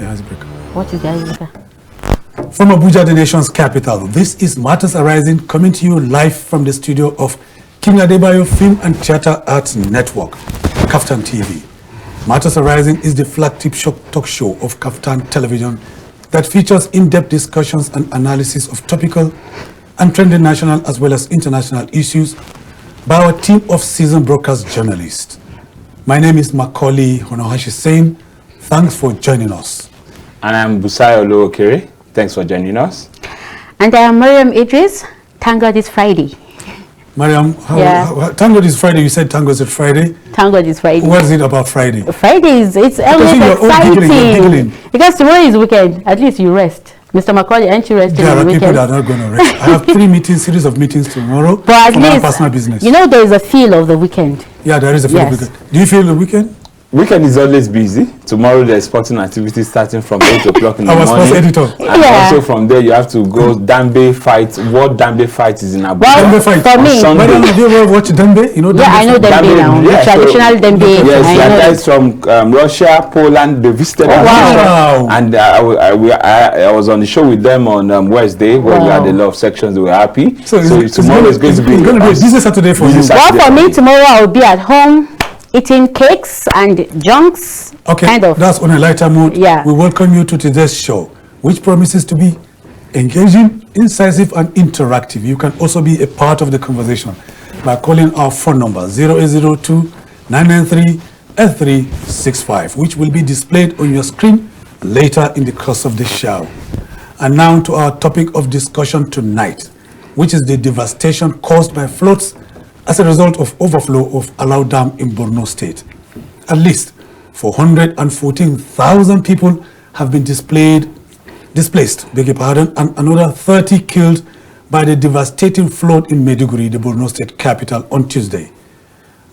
icebreaker. What is the icebreaker? From Abuja, the nation's capital, this is Matters Arising, coming to you live from the studio of King Adebayo Film and Theatre Arts Network, KAFTAN TV. Matters Arising is the flagship talk show of KAFTAN Television that features in-depth discussions and analysis of topical and trending national as well as international issues by our team of seasoned broadcast journalists. My name is Macualey Hunohashi saying, thanks for joining us. And I'm Busayo. Thanks for joining us. And I am Maryam Idris. Thank God it's Friday. Maryam, thank God it's Friday. You said thank God it's Friday. Thank God it's Friday. What is it about Friday? Friday is it's always exciting. Because tomorrow is weekend. At least you rest. Mr. Macaulay, aren't you resting on the weekend? There are people that are not going to rest. I have 3 series of meetings tomorrow but at for least, my personal business. You know there is a feel of the weekend. Yeah, there is a feel of the weekend. Do you feel the weekend? Weekend is always busy. Tomorrow there's sporting activities starting from 8 o'clock in the morning. Our sports editor. And also from there you have to go Dambe fight. What Dambe fight is in Abuja? Well, Dambe fight. For me, have you ever watched Dambe? You know Dambe? Yeah, I know Dambe now. Yeah, the traditional Dambe. Yes, there are guys from Russia, Poland. They visited wow. And I was on the show with them on Wednesday where we had a lot of sections. They were happy. So tomorrow is going to be a busy Saturday for you. Well, for me tomorrow I will be at home eating cakes and junks. Okay, kind of. That's on a lighter mood. Yeah. We welcome you to today's show, which promises to be engaging, incisive, and interactive. You can also be a part of the conversation by calling our phone number 0802-993-8365, which will be displayed on your screen later in the course of the show. And now to our topic of discussion tonight, which is the devastation caused by floods as a result of overflow of Alau Dam in Borno State. At least 414,000 people have been displaced, beg your pardon, and another 30 killed by the devastating flood in Maiduguri, the Borno State capital, on Tuesday.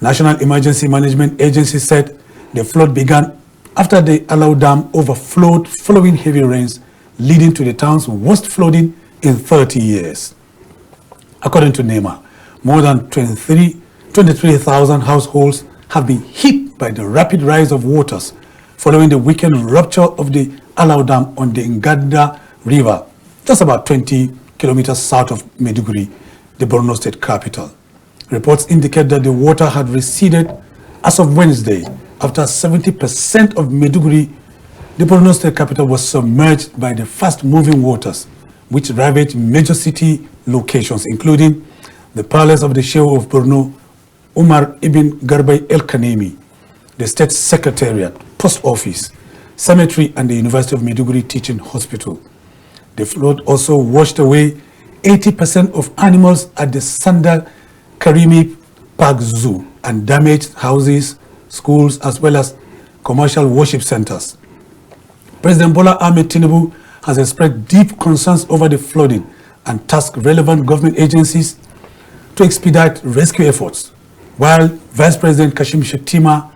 National Emergency Management Agency said the flood began after the Alau Dam overflowed following heavy rains, leading to the town's worst flooding in 30 years. According to NEMA, more than 23,000 households have been hit by the rapid rise of waters following the weekend rupture of the Alau Dam on the Nganda River, just about 20 kilometers south of Maiduguri, the Borno State capital. Reports indicate that the water had receded as of Wednesday after 70% of Maiduguri, the Borno State capital, was submerged by the fast-moving waters, which ravaged major city locations, including the palace of the Sheikh of Borno, Umar ibn Garbay el-Kanemi, the state secretariat, post office, cemetery, and the University of Maiduguri Teaching Hospital. The flood also washed away 80% of animals at the Sandal Karimi Park Zoo and damaged houses, schools, as well as commercial worship centers. President Bola Ahmed Tinubu has expressed deep concerns over the flooding and tasked relevant government agencies to expedite rescue efforts, while Vice President Kashim Shettima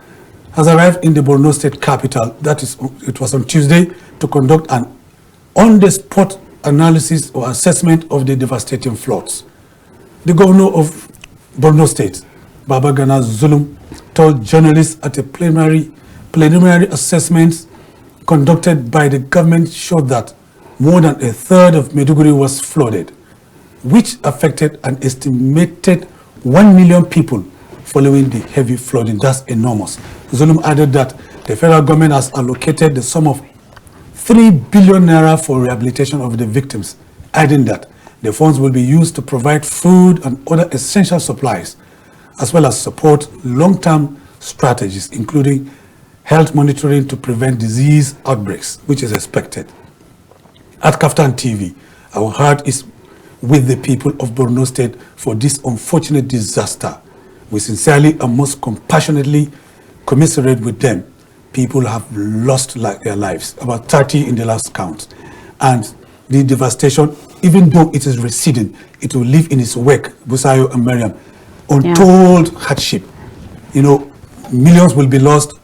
has arrived in the Borno State capital, it was on Tuesday, to conduct an on-the-spot analysis or assessment of the devastating floods. The governor of Borno State, Babagana Zulum, told journalists at a preliminary assessment conducted by the government showed that more than a third of Maiduguri was flooded, which affected an estimated 1 million people following the heavy flooding. That's enormous. Zulum added that the federal government has allocated the sum of 3 billion naira for rehabilitation of the victims, adding that the funds will be used to provide food and other essential supplies, as well as support long-term strategies, including health monitoring to prevent disease outbreaks, which is expected. At KAFTAN TV, our heart is with the people of Borno State for this unfortunate disaster. We sincerely and most compassionately commiserate with them. People have lost their lives, about 30 in the last count. And the devastation, even though it is receding, it will leave in its wake, Busayo and Maryam, untold hardship. You know, millions will be lost.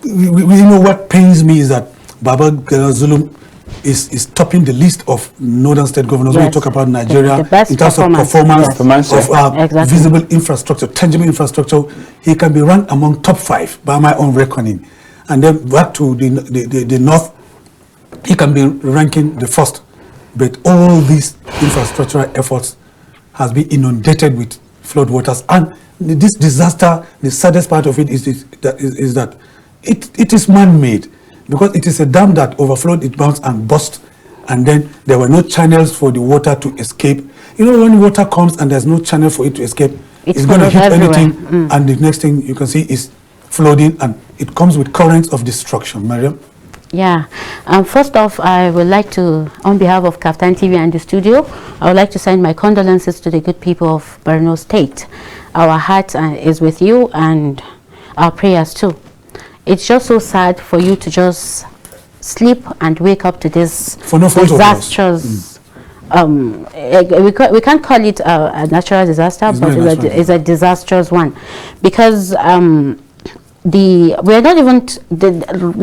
You know what pains me is that Baba Zulum is topping the list of northern state governors when you talk about Nigeria in terms of performance of visible infrastructure, tangible infrastructure. He can be ranked among top 5 by my own reckoning. And then back to the north it can be ranking the first, but all these infrastructural efforts has been inundated with flood waters. And this disaster, the saddest part of it is that it is man-made, because it is a dam that overflowed, it bounced and burst, and then there were no channels for the water to escape. You know, when water comes and there's no channel for it to escape, it's going to hit anything, and the next thing you can see is flooding, and it comes with currents of destruction. Maryam? Yeah. First off, I would like to, on behalf of KAFTAN TV and the studio, I would like to send my condolences to the good people of Borno State. Our heart is with you, and our prayers too. It's just so sad for you to just sleep and wake up to this disastrous. We can't call it a natural disaster, but it's a disastrous one, because we're not even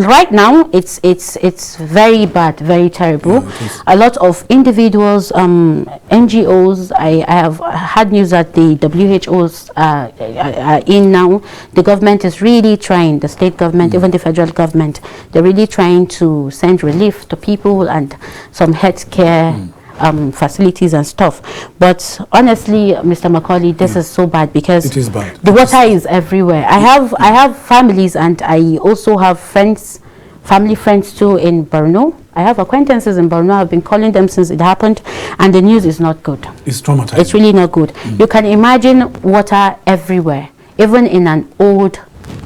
right now. It's very bad, very terrible. Yeah, a lot of individuals, NGOs. I have had news that the WHOs are in now. The government is really trying. The state government, even the federal government, they're really trying to send relief to people and some healthcare facilities and stuff. But honestly, Mr. Macaulay, this is so bad, because it is bad. The water is everywhere. I have families, and I also have family friends too in Borno. I have acquaintances in Borno. I've been calling them since it happened, and the news is not good. It's traumatizing. It's really not good. You can imagine water everywhere, even in an old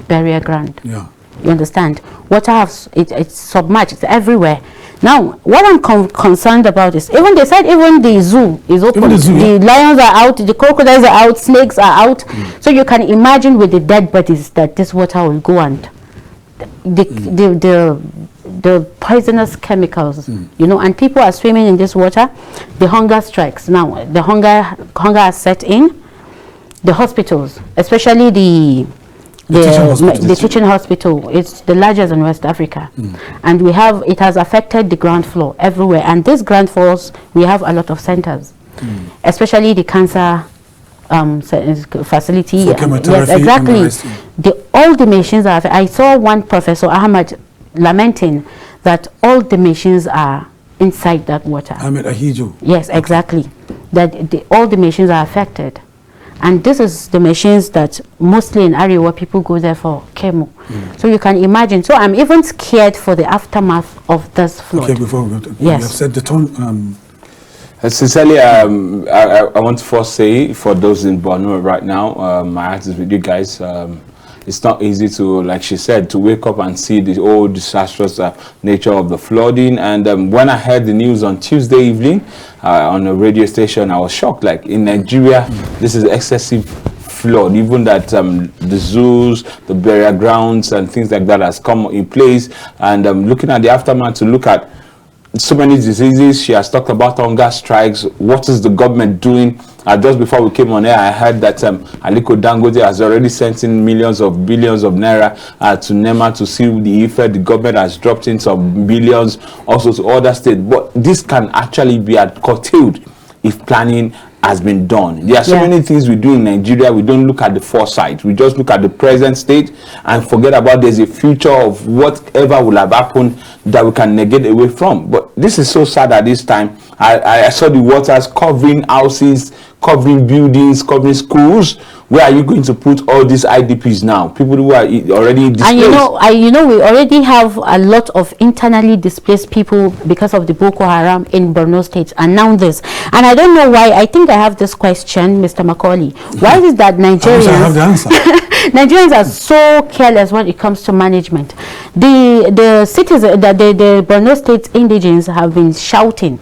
burial ground. Yeah. You understand? Water it's submerged. It's everywhere. Now, what I'm concerned about is, even they said even the zoo is open. The lions are out, the crocodiles are out, snakes are out. So you can imagine with the dead bodies that this water will go, and the poisonous chemicals, you know, and people are swimming in this water. The hunger strikes. Now, the hunger has set in. The hospitals, especially the teaching hospital, it's the largest in West Africa, and it has affected the ground floor everywhere. And these ground floors, we have a lot of centers, especially the cancer facility. Yes, exactly. All the machines are. I saw one Professor Ahmad lamenting that all the machines are inside that water. Ahmed Ahijo. Yes, exactly. That all the machines are affected. And this is the machines that mostly in Arewa people go there for chemo. So you can imagine. So I'm even scared for the aftermath of this flood. Okay, before we go, yes, you have said the tone. Sincerely, I want to first say, for those in Borno right now, my heart is with you guys. It's not easy to, like she said, to wake up and see the whole disastrous nature of the flooding. And when I heard the news on Tuesday evening on a radio station, I was shocked. Like, in Nigeria, this is excessive flood. Even that the zoos, the burial grounds and things like that has come in place. And looking at the aftermath, to look at so many diseases. She has talked about hunger strikes. What is the government doing? Just before we came on air, I heard that Aliko Dangote has already sent in millions of billions of naira to NEMA to see the effect. The government has dropped in some billions also to other states. But this can actually be curtailed if planning has been done. There are so many things we do in Nigeria. We don't look at the foresight. We just look at the present state and forget about there's a future of whatever will have happened that we can negate away from. But this is so sad at this time. I saw the waters covering houses, covering buildings, covering schools. Where are you going to put all these IDPs now? People who are already displaced. And you know, we already have a lot of internally displaced people because of the Boko Haram in Borno State. And now this. And I don't know why. I think I have this question, Mr. Macaulay. Why is it that Nigerians, I have the answer. Nigerians are so careless when it comes to management? The citizens, the Borno State indigents have been shouting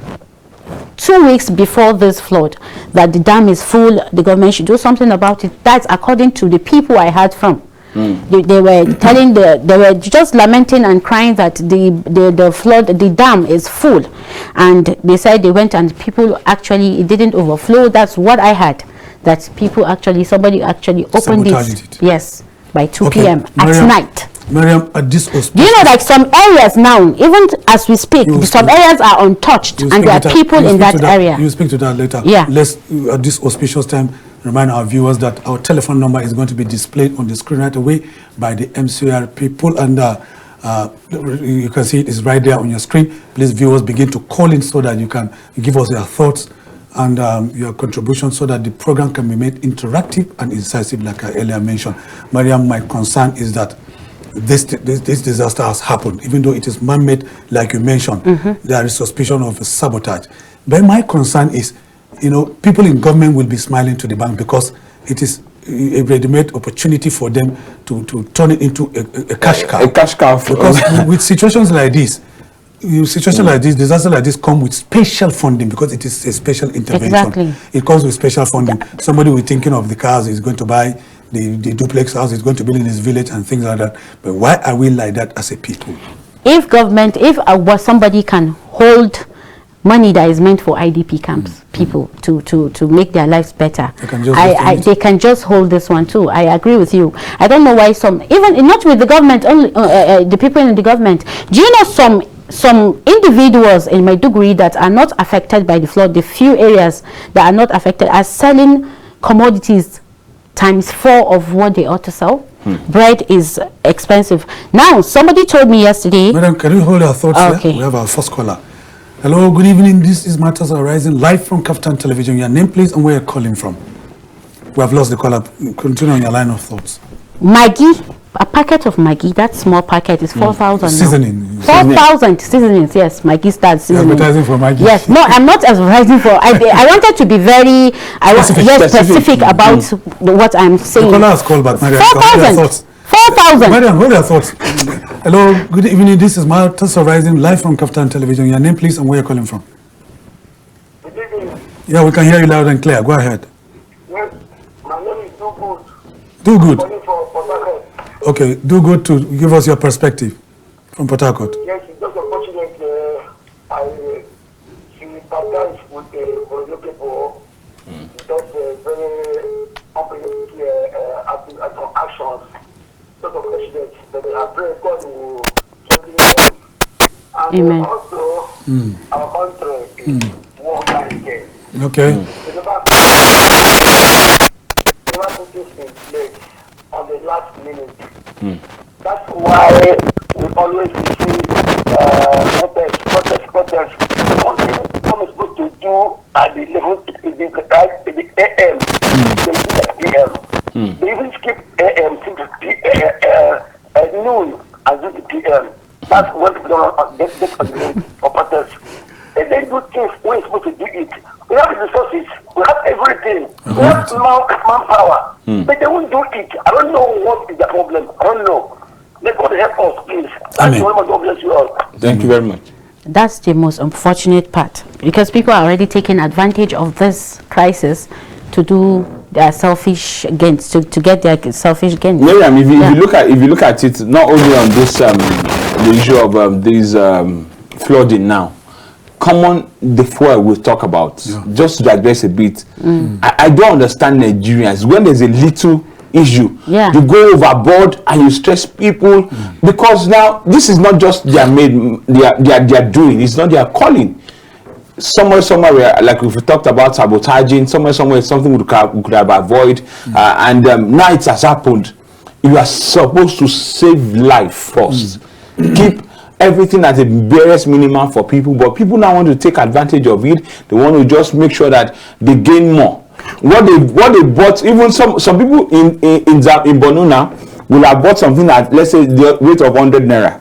2 weeks before this flood that the dam is full, the government should do something about it. That's according to the people I heard from. They were telling they were just lamenting and crying that the flood, the dam is full, and they said they went and people actually, it didn't overflow. That's what I heard, that people actually, somebody actually opened it. Yes, by 2 p.m. at night. Maryam, at this hospital, do you know, like some areas now, even as we speak, some areas are untouched, and there are people in that area. You speak to that later. Yeah. Let's, at this auspicious time, remind our viewers that our telephone number is going to be displayed on the screen right away by the MCR people. And You can see it is right there on your screen. Please, viewers, begin to call in so that you can give us your thoughts and your contributions so that the program can be made interactive and incisive, like I earlier mentioned. Maryam, my concern is that this disaster has happened, even though it is man-made, like you mentioned. There is suspicion of sabotage. But my concern is, people in government will be smiling to the bank because it is a ready-made opportunity for them to turn it into a cash cow. A cash cow. Because with situations like this, disasters like this come with special funding because it is a special intervention. Exactly. It comes with special funding. Somebody will be thinking of the cars is going to buy, the duplex house is going to build in his village and things like that. But why are we like that as a people? If somebody can hold money that is meant for IDP camps, people to make their lives better, they can just hold this one too. I agree with you. I don't know why even not with the government, only the people in the government. Do you know some individuals in Maiduguri that are not affected by the flood, the few areas that are not affected, are selling commodities ×4 of what they ought to sell? Bread is expensive. Now, somebody told me yesterday... Madam, can you hold our thoughts here? We have our first caller. Hello, good evening. This is Matters Arising, live from KAFTAN Television. Your name, please, and where you're calling from. We have lost the caller. Continue on your line of thoughts. Maggi, a packet of Maggi, that small packet is 4,000. Seasoning. 4,000 seasonings, yes. Maggi starts seasoning. Advertising for Maggi. Yes, no, I'm not advertising for. I wanted to be very specific about what I'm saying. The caller has called back. 4,000. 4,000. Madam, hold your thoughts. Hello, good evening. This is Matters Arising, live from KAFTAN Television. Your name, please, and where you're calling from. Good evening. Yeah, we can hear you loud and clear. Go ahead. Yes, my name is Do Good. Do Good. Calling from Port Harcourt. Okay, Do Good to give us your perspective from Port Harcourt. Yes, it's just unfortunate. I see Startimes with the Borno people. Just very unpredictable actions. Sort of accidents. But I pray God will strengthen them. And Amen. Also, our country is war again. Okay. Never put this in place on the last minute. That's why we always see protests. What is supposed to do at the level in the AM, they do at PM. They even skip AM to noon and do the PM. That's when people get for protests. If they do things, we're supposed to do it. We have the resources, we have everything, we have manpower, but they won't do it. I don't know what is the problem. I don't know. Let God help us, please. Amen. God bless you all. Thank you very much. That's the most unfortunate part, because people are already taking advantage of this crisis to do their selfish gains, to get their selfish gains. Maryam, if you look at it, not only on this the issue of these flooding now, the fuel we'll talk about, just to digress a bit. I don't understand Nigerians when there's a little issue, you go overboard and you stress people, because now this is not just their doing, it's not their calling. Somewhere where, like if we talked about sabotaging, somewhere something we could have avoided, and now it has happened. You are supposed to save life first. Keep everything at the barest minimum for people, but people now want to take advantage of it. They want to just make sure that they gain more. What they bought, even some people in Borno now will have bought something at, let's say, the rate of 100 naira.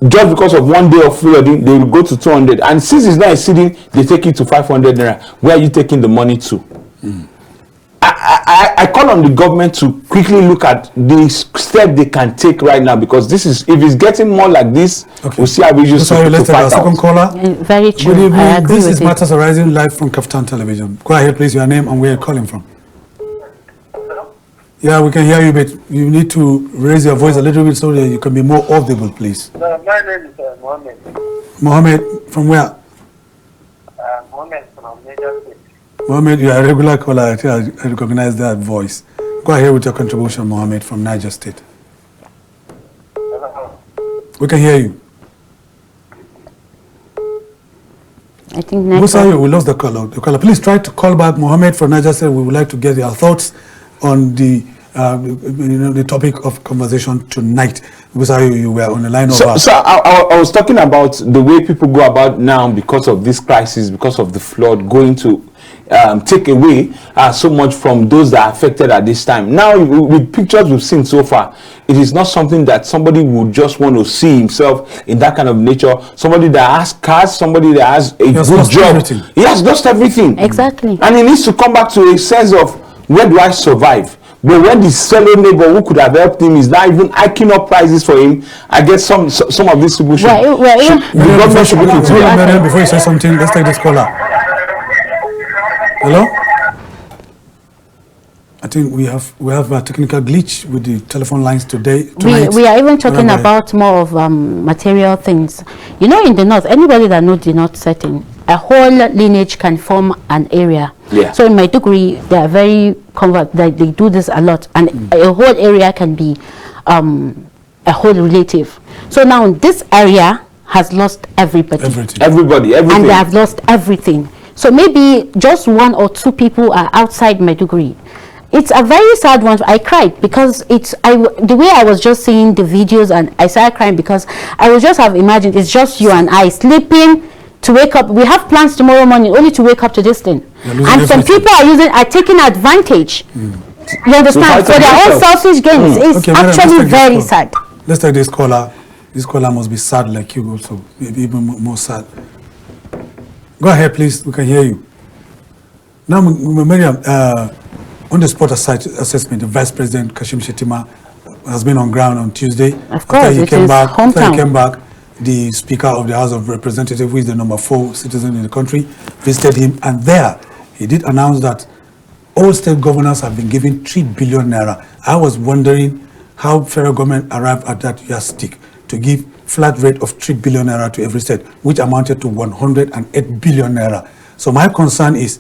Just because of one day of flooding, they will go to 200, and since it's not exceeding, they take it to 500 naira. Where are you taking the money to? I call on the government to quickly look at the step they can take right now, because this is, if it's getting more like this, we'll see how we just let's take our second caller. Very true. Good evening. This is Matters Arising, live from KAFTAN Television. Go ahead, please, your name and where you're calling from. Yeah, we can hear you, but you need to raise your voice a little bit so that you can be more audible, please. My name is Mohammed. Mohammed, from where? Mohammed from Niger State. Mohammed, you are a regular caller. I recognize that voice. Go ahead with your contribution, Mohammed, from Niger State. We can hear you. I think Busayo, we lost the caller. Please try to call back Mohammed from Niger State. We would like to get your thoughts on the the topic of conversation tonight. Busayo, you were on the line of So I was talking about the way people go about now because of this crisis, because of the flood, going to take away so much from those that are affected at this time. Now, with pictures we've seen so far, it is not something that somebody would just want to see himself in that kind of nature. Somebody that has cars, somebody that has a good job. Everything. He has lost everything. Exactly. And he needs to come back to a sense of, where do I survive? But when the fellow neighbor who could have helped him is not even hiking up prices for him, I guess some of these people should. The government should look into it. Before you say something, let's take this caller. Hello? I think we have a technical glitch with the telephone lines tonight. We are even talking about more of material things. You know, in the north, anybody that knows the north setting, a whole lineage can form an area. Yeah. So in Maiduguri, they are very they do this a lot, and a whole area can be a whole relative. So now this area has lost everybody. Everything. And they have lost everything. So maybe just 1 or 2 people are outside Maiduguri. It's a very sad one. I cried because the way I was just seeing the videos, and I started crying because I would just have imagined it's just you and I sleeping to wake up. We have plans tomorrow morning only to wake up to this thing. And some people are taking advantage. You understand? For their own selfish gains. It's actually very sad. Let's take this caller. This caller must be sad like you also. Maybe even more sad. Go ahead, please. We can hear you. Now, Maryam, on the spot assessment, the Vice President Kashim Shettima has been on ground on Tuesday. Of course, After he came back, the Speaker of the House of Representatives, who is the number 4 citizen in the country, visited him, and there he did announce that all state governors have been given 3 billion naira. I was wondering how federal government arrived at that yardstick to give flat rate of 3 billion naira to every state, which amounted to 108 billion naira. So my concern is,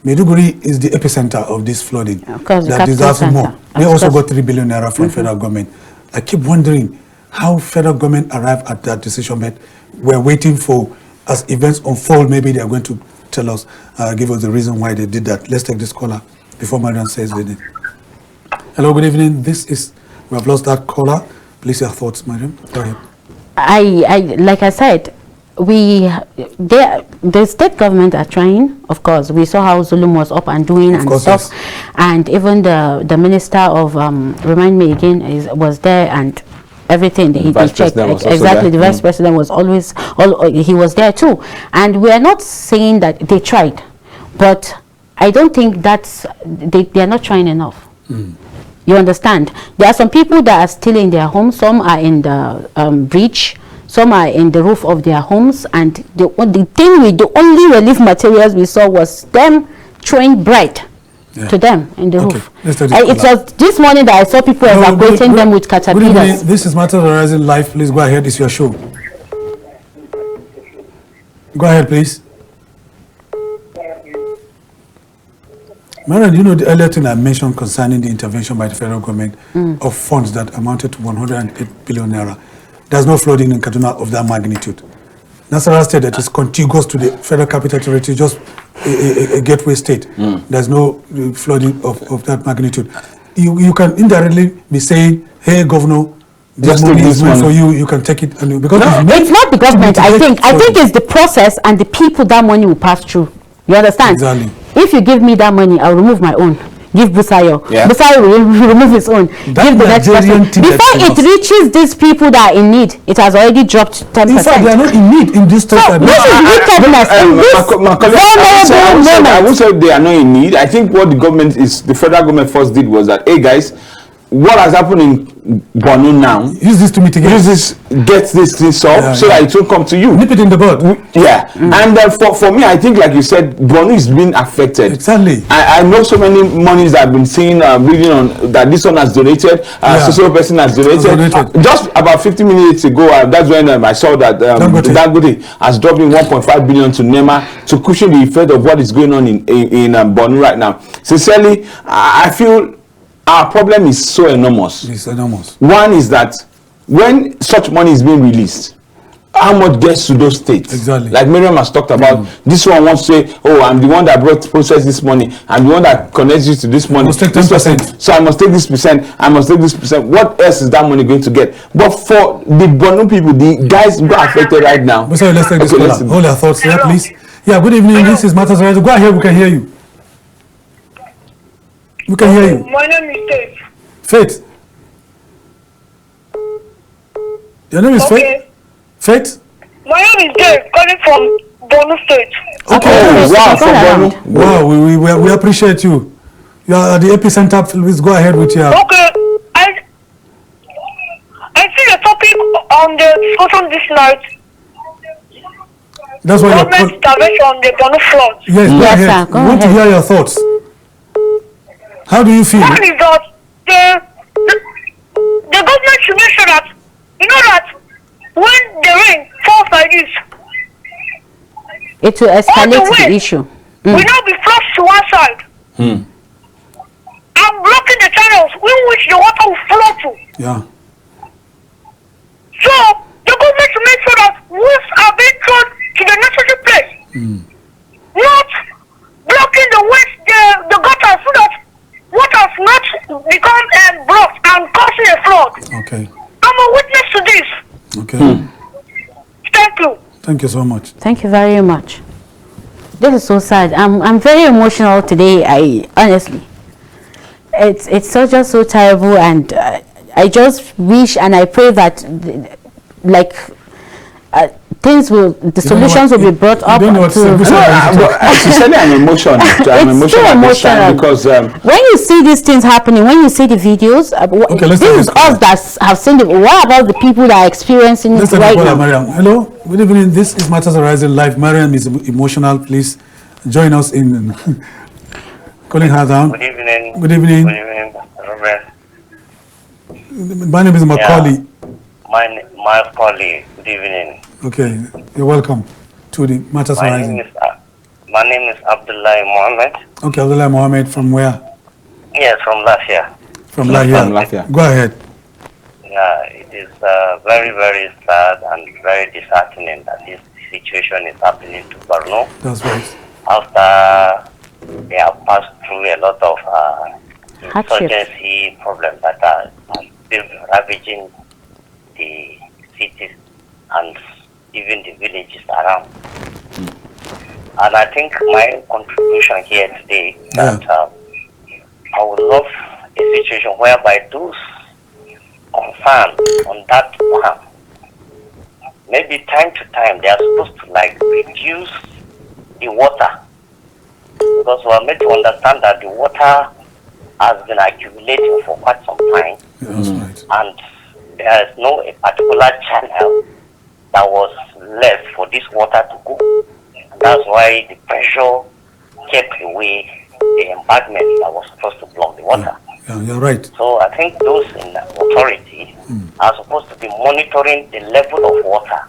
Maiduguri is the epicenter of this flooding. Of course, that deserves more. They also got 3 billion naira from federal government. I keep wondering how federal government arrived at that decision, but we're waiting for, as events unfold, maybe they're going to tell us, give us the reason why they did that. Let's take this caller before Maryam says the name. Hello, good evening. We have lost that caller. Please, your thoughts, Maryam. Go ahead. Like I said, the state government are trying. Of course, we saw how Zulum was up and doing and stuff, yes. And even the minister of remind me again was there and everything. He checked exactly. The vice president was always he was there too, and we are not saying that they tried, but I don't think they are not trying enough. You understand? There are some people that are still in their homes. Some are in the breach. Some are in the roof of their homes, and the only relief materials we saw was them throwing bread to them in the roof. It was this morning that I saw people evacuating them with caterpillars. This is Matters Horizon Live. Please go ahead. It's your show. Go ahead, please. Maryam, you know the earlier thing I mentioned concerning the intervention by the federal government of funds that amounted to 108 billion naira. There's no flooding in Kaduna of that magnitude. Nasarawa State, that is contiguous to the Federal Capital Territory, just a gateway state. There's no flooding of that magnitude. You can indirectly be saying, hey, Governor, this money is meant for you, you can take it. And because it's not the government, I think it's the process and the people that money will pass through. You understand? Exactly. If you give me that money, I'll remove my own. Give Busayo. Yeah. Busayo will remove his own. Give the next person. Before it reaches these people that are in need, it has already dropped 10%. In fact, they are not in need in this state. So this is wickedness. I won't say they are not in need. I think what the federal government first did was that, hey guys, what has happened in Borno now? Use this to mitigate. Get this thing solved so that it will come to you. Nip it in the bud. Yeah. And for me, I think, like you said, Borno is being affected. Exactly. I know so many monies that I've been seeing, reading on that this one has donated, social person has donated. Just about 50 minutes ago, that's when I saw that Dangote has dropped in 1.5 billion to NEMA to cushion the effect of what is going on in Borno right now. Sincerely, I feel our problem is so enormous. It's enormous. One is that when such money is being released, how much gets to those states? Exactly. Like Maryam has talked about, this one wants to say, oh, I'm the one that process this money. I'm the one that connects you to this money. Must take 10%. So I must take this percent. I must take this percent. What else is that money going to get? But for the Borno people, the guys who are affected right now. Busayo, let's take this call. Hold your thoughts here, please. Yeah, good evening. This is Matters Arising. Go ahead, we can hear you. We can hear you. My name is Dave. Faith. Your name is Okay. Faith? My name is Dave, calling from Borno State. Okay. Oh, wow, from Borno. Wow, we appreciate you. You are at the epicenter. Please go ahead with your... Okay, I see the topic on the discussion this night. That's why Government intervention on the Borno floods. Yes, go ahead. sir, go We want to ahead. hear your thoughts. How do you feel? One is that the government should make sure that, you know that when the rain falls like this, It will escalate the way issue. will not be flushed to one side. And blocking the channels in which the water will flow to. Yeah. So, the government should make sure that roofs are being thrown to the necessary place. Not blocking the waste, the gutters, so that water not become blocked and causing a flood. Okay. I'm a witness to this. Okay. Thank you. Thank you so much. Thank you very much. This is so sad. I'm very emotional today. I honestly, it's just so terrible, and I just wish and I pray that things will, the solutions will be brought up. don't know what to, to say. Sincerely, I'm emotional. I'm It's emotional so at this time emotional. because when you see these things happening, when you see the videos, Okay, let's this take is this call. us that have seen it. What about the people that are experiencing Let's it take right a call, now? Maryam. Hello. Good evening. This is Matters Arising Live. Maryam is emotional. Please join us in calling her down. Good evening. Good evening. Good evening, Robert. My name is Macualey. My colleague. Good evening. Okay. You're welcome to the Matters My Arising. my name is Abdullah Mohammed. Okay, Abdullah Mohammed from where? Yes, from last year. From Lahia. From Lahia. Go ahead. Yeah, it is very, very sad and very disheartening that this situation is happening to Borno That's right. after they have passed through a lot of Hardship. insurgency problems that are still ravaging the cities and even the villages around. And I think my contribution here today is that I would love a situation whereby those concerned on that plan, maybe time to time they are supposed to reduce the water, because we are made to understand that the water has been accumulating for quite some time, Yeah, that's right. and there is no a particular channel that was left for this water to go. And that's why the pressure kept away the embankment that was supposed to block the water. Yeah, you're right. So I think those in the authority are supposed to be monitoring the level of water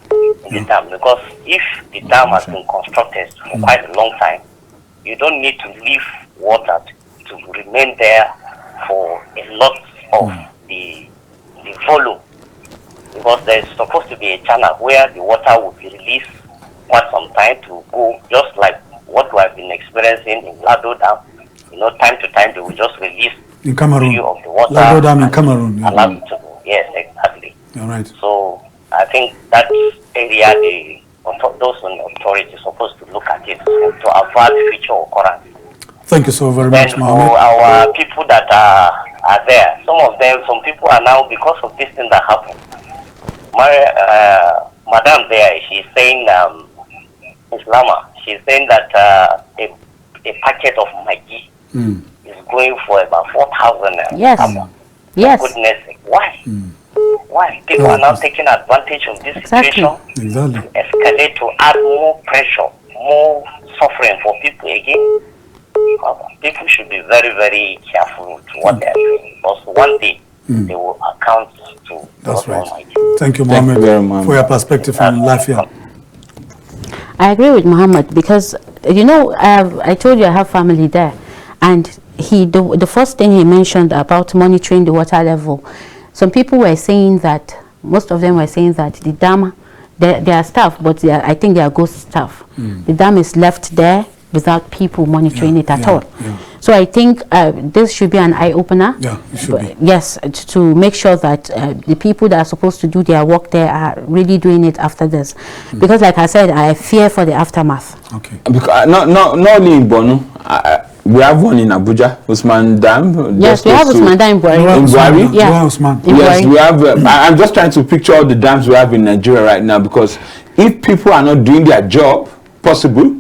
in the dam, because if the dam has been constructed for quite a long time, you don't need to leave water to remain there for a lot of the volume, because there is supposed to be a channel where the water will be released quite some time to go, just like what we have been experiencing in Lado Dam. You know, time to time they will just release In Cameroon. few of the water. Lado Dam in and Cameroon. allow Yeah. it to go. Yes, exactly. You're right. So I think that area, those on the authority are supposed to look at it to avoid future occurrence. Thank you so very Then much, for Mohammed. our people that are there, some people are now, because of this thing that happened, Madam there, she's saying, Islama, she's saying that a packet of Maggi is going for about 4,000 naira. Yes. Yes. Goodness sake, why? Why? People are now taking advantage of this Exactly. situation Exactly. to escalate, to add more pressure, more suffering for people again. People should be very, very careful to what they are doing, because one day they will account to That's God right. Almighty. Thank you, Thank you Mohammed, very much. for your perspective from Lafia. I agree with Muhammad, because you know, I told you I have family there, and the first thing he mentioned about monitoring the water level, some people were saying that, most of them were saying that the dam They are staff, but I think they are ghost staff. The dam is left there without people monitoring it at all. So I think this should be an eye-opener. Yeah, it should be. Yes, to make sure that the people that are supposed to do their work there are really doing it after this. Because like I said, I fear for the aftermath. Okay. Because not only in Borno, we have one in Abuja, Usman Dam. Yes, we have Usman Dam in Buari. Yeah. Yes, we have. I'm just trying to picture all the dams we have in Nigeria right now, because if people are not doing their job, possible,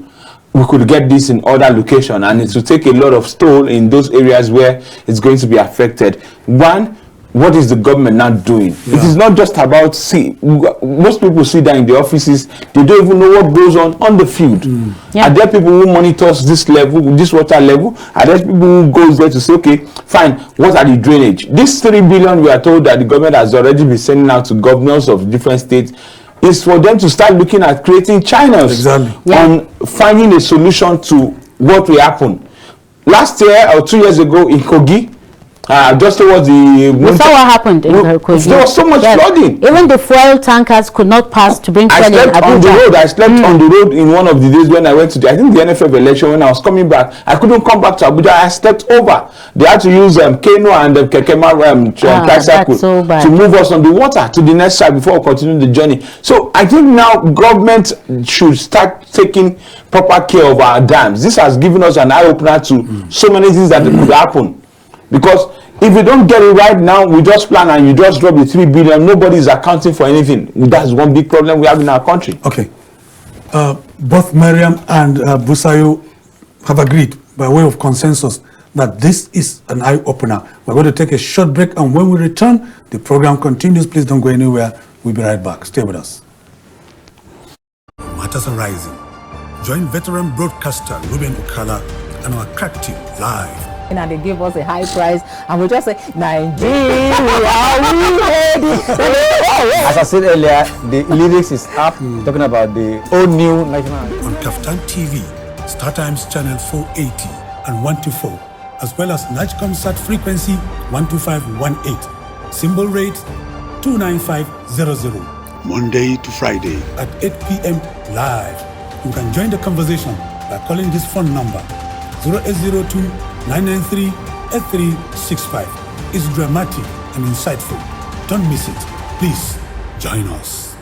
we could get this in other locations, and it will take a lot of toll in those areas where it's going to be affected. One, what is the government not doing? It is not just about, most people sit down in the offices, they don't even know what goes on the field. Are there people who monitors this level, this water level? Are there people who goes there to say, okay, fine, what are the drainage? This 3 billion we are told that the government has already been sending out to governors of different states is for them to start looking at creating channels on finding a solution to what will happen. Last year or 2 years ago in Kogi, just towards the we saw what happened in Kogi. There was so much flooding. Even the fuel tankers could not pass to bring fuel in Abuja. I slept on the road in one of the days when I went to I think the NFF election. When I was coming back, I couldn't come back to Abuja. I slept over. They had to use Keno and Kekema tricycle to move us on the water to the next side before we continue the journey. So I think now government should start taking proper care of our dams. This has given us an eye-opener to so many things that could happen. Because if we don't get it right now, we just plan and you just drop the 3 billion, nobody is accounting for anything. That's one big problem we have in our country. Okay. Both Maryam and Busayo have agreed by way of consensus that this is an eye-opener. We're going to take a short break, and when we return, the program continues. Please don't go anywhere. We'll be right back. Stay with us. Matters are rising. Join veteran broadcaster Ruben Okala and our crack team live. And they give us a high price, and we just say, Nigeria, we ready? As I said earlier, the lyrics is up, talking about the old new national. On KAFTAN TV, Startimes channel 480 and 124, as well as NIGCOMSAT frequency 12518, symbol rate 29500. Monday to Friday at 8 p.m. live. You can join the conversation by calling this phone number 0802 993-8365. It's dramatic and insightful. Don't miss it. Please join us.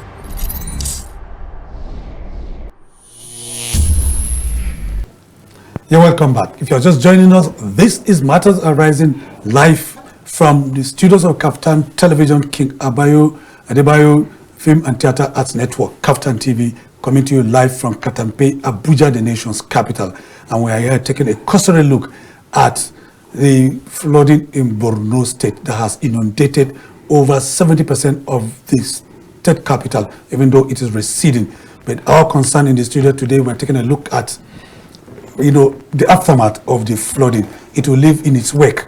You're welcome back. If you're just joining us, this is Matters Arising live from the studios of KAFTAN Television, King Adebayo Film and Theatre Arts Network, KAFTAN TV, coming to you live from Katampe, Abuja, the nation's capital. And we are here taking a cursory look at the flooding in Borno state that has inundated over 70% of the state capital, even though it is receding. But our concern in the studio today, we're taking a look at, the aftermath of the flooding. It will leave in its wake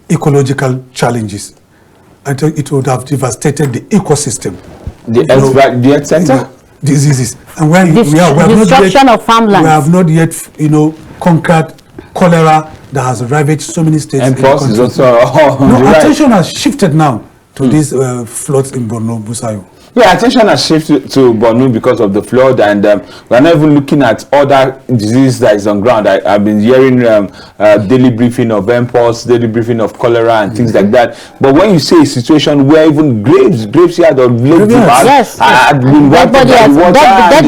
ecological challenges. Until it would have devastated the ecosystem. The earth center? Diseases. And we have not yet, conquered cholera that has ravaged so many states. And plus is also attention has shifted now to these floods in Borno, Busayo. Yeah, attention has shifted to Borno because of the flood, and we're not even looking at other diseases that is on ground. I've been hearing daily briefing of mpox, daily briefing of cholera and things like that. But when you say a situation where even graveyard or dead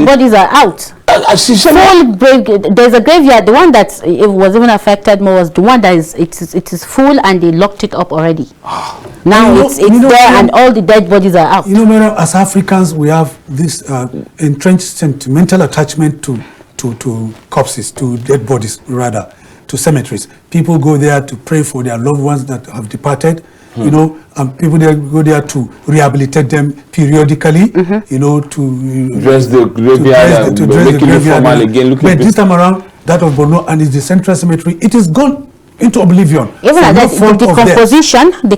bodies are out. There's a graveyard. The one that it was even affected more was the one that it is full, and they locked it up already. Now it's there, and all the dead bodies are out. Maryam, as Africans, we have this entrenched sentimental attachment to corpses, to dead bodies rather, to cemeteries. People go there to pray for their loved ones that have departed. And people go there to rehabilitate them periodically, to dress the graveyard, to dress the graveyard again. But this time around, that of Borno and the Central Cemetery, it is gone into oblivion. Even at that, the decomposition, the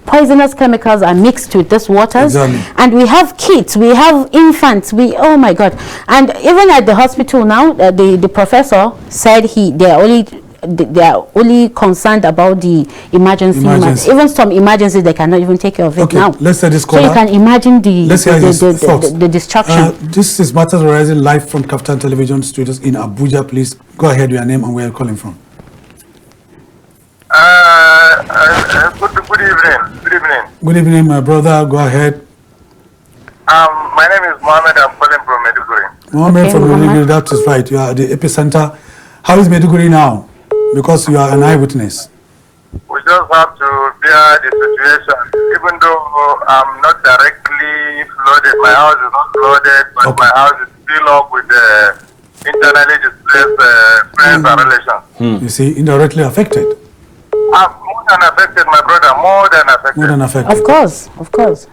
poisonous chemicals are mixed with this waters. Exactly. And we have kids, we have infants, oh my God. And even at the hospital now, the professor said they're only they are only concerned about the emergency. Even some emergencies, they cannot even take care of it now. Let's say this caller. So you can imagine the destruction. This is Matters Rising live from KAFTAN Television Studios in Abuja. Please go ahead with your name and where you're calling from. Good evening. Good evening. Good evening, my brother. Go ahead. My name is Mohammed. I'm calling from Maiduguri. Mohammed from Maiduguri, that is right. You are at the epicenter. How is Maiduguri now? Because you are an eyewitness. We just have to bear the situation. Even though I'm not directly flooded, my house is not flooded, but my house is filled up with internally displaced friends and relations. You see, indirectly affected. I'm more than affected, my brother. More than affected. More than affected. Of course, of course.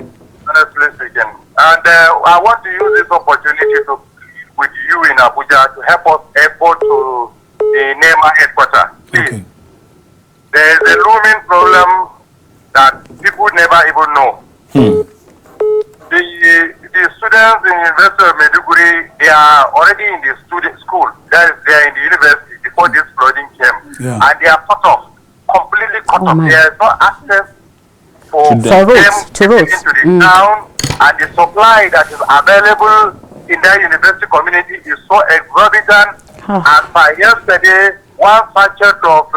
Honestly speaking. And I want to use this opportunity to plead with you in Abuja to help us airport to the NEMA headquarters. Please. Okay. There is a looming problem that people never even know. The students in the University of Maiduguri, they are already in the school. That is, they are in the university before this flooding came. Yeah. And they are cut off, completely cut off. There is no access for them to roads. Into the town, and the supply that is available in that university community is so exorbitant. As by yesterday, one sachet of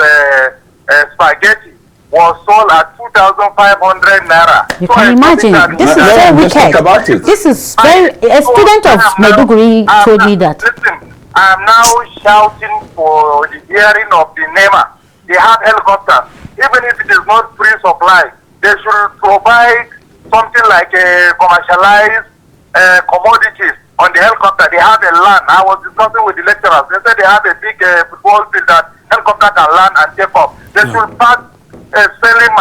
spaghetti was sold at 2,500 naira. You can imagine. This is very wicked. This is very. A student of Maiduguri told me that. Listen, I am now shouting for the hearing of the NEMA. They have helicopters. Even if it is not free supply, they should provide something like a commercialized commodities on the helicopter. They have a land. I was discussing with the lecturers. They said they have a big football field that helicopter can land and take off. They should start selling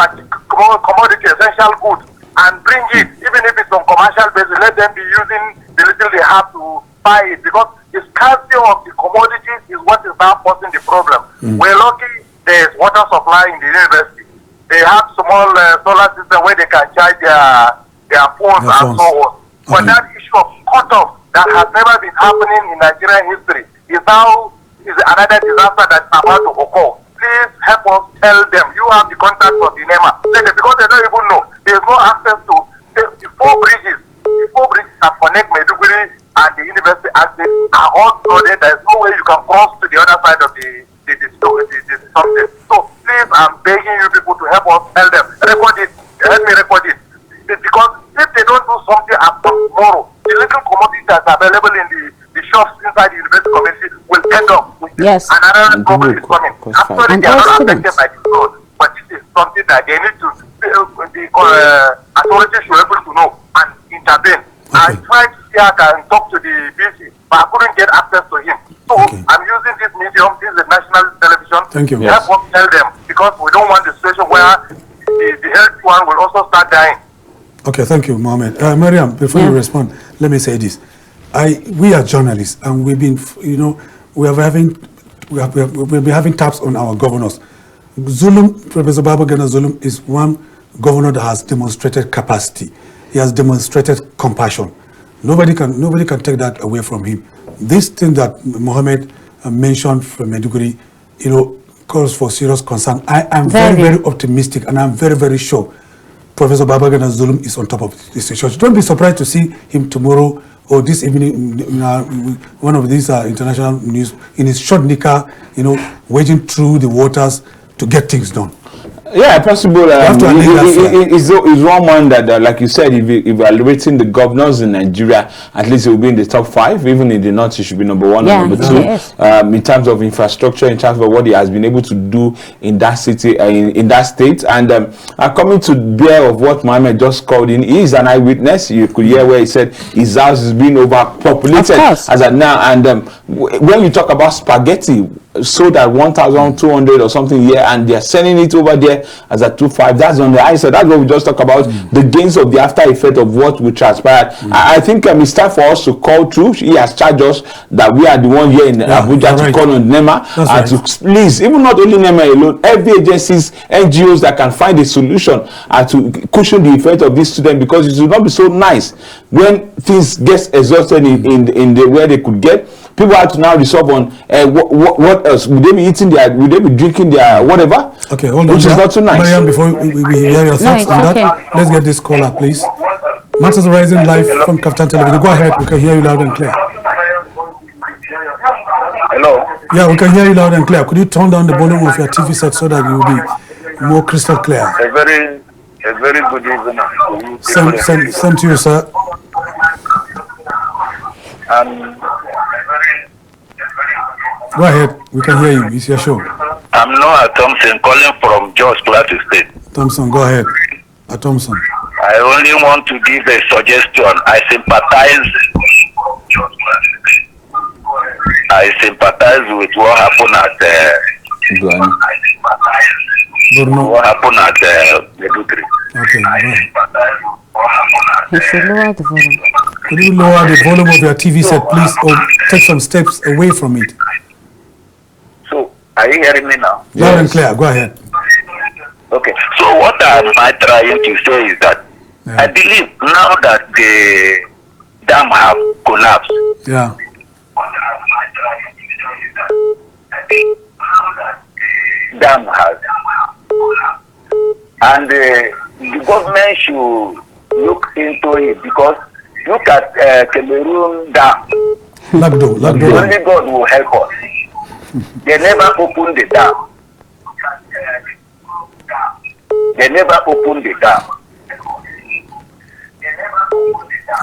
commodity, essential goods, and bring it, even if it's on commercial basis. Let them be using the little they have to buy it, because the scarcity of the commodities is what is now causing the problem. We're lucky there is water supply in the university. They have small solar system where they can charge their phones and so on. But that issue of cut-off that has never been happening in Nigerian history is now another disaster that's about to occur. Please help us tell them. You have the contact of the NEMA. Because they don't even know. There is no access to the four bridges. The four bridges that connect Maiduguri and the university access are all flooded. There is no way you can cross to the other side of the something. So please, I'm begging you people to help us tell them. Record it. Help me record it. Because if they don't do something after tomorrow, the little commodity that's available in the shops inside the university community will end up with another problem is coming. After they are not affected by the flood, but this is something that they need to, the authorities should be able to know and intervene. I tried to see how I can talk to the BC, but I couldn't get access to him. So I'm using this medium, this is a national television. Thank you. Help us tell them, because we don't want the situation where the health one will also start dying. Okay, thank you, Mohammed. Maryam, before you respond, let me say this. We are journalists, and we've been, we've been having taps on our governors. Zulum, Professor Babagana Zulum, is one governor that has demonstrated capacity. He has demonstrated compassion. Nobody can take that away from him. This thing that Mohammed mentioned from Maiduguri, calls for serious concern. I am very optimistic, and I'm very sure Professor Babagana Zulum is on top of this situation. Don't be surprised to see him tomorrow or this evening in one of these international news in his short knicker, wading through the waters to get things done. Yeah, possible. It's one man that, like you said, evaluating the governors in Nigeria, at least he will be in the top 5. Even in the north, he should be number 1 or number 2. In terms of infrastructure, in terms of what he has been able to do in that city, in that state. And coming to bear of what Mohammed just called in, he is an eyewitness. You could hear where he said his house is being overpopulated as at now. And when you talk about spaghetti, sold at 1,200 or something here, and they're selling it over there as a 2.5. That's on the high side. That's what we just talk about, the gains of the after effect of what we transpired. I think it's time for us to call through. He has charged us that we are the one here in Abuja to call on NEMA and to please, even not only NEMA alone, every agencies, NGOs that can find a solution to cushion the effect of this student, because it will not be so nice when things get exhausted in the where they could get People have to now resolve on what else. Would they be eating their, would they be drinking their whatever? Okay, hold on. Which is not too nice. Maryam, before we hear your thoughts on that, let's get this caller, please. Matters Rising live from KAFTAN Television. Go ahead, we can hear you loud and clear. Hello. Yeah, we can hear you loud and clear. Could you turn down the volume of your TV set so that you will be more crystal clear? A very good evening. Same to you, sir. Go ahead, we can hear you. It's your show. I'm Noah Thompson calling from Jos Plateau State. Thompson, go ahead. Thompson. I only want to give a suggestion. I sympathize with what happened at Borno. What happened at Medugri. Okay, go ahead. You should lower the volume. Could you lower the volume of your TV set, please, or take some steps away from it? So, are you hearing me now? Loud and clear, go ahead. Okay, so what am I trying to say is that I believe now that the dam have collapsed. Yeah. Dam has. And the government should look into it because look at Cameroon Dam. Lagdo. Only God will help us. They never opened the dam.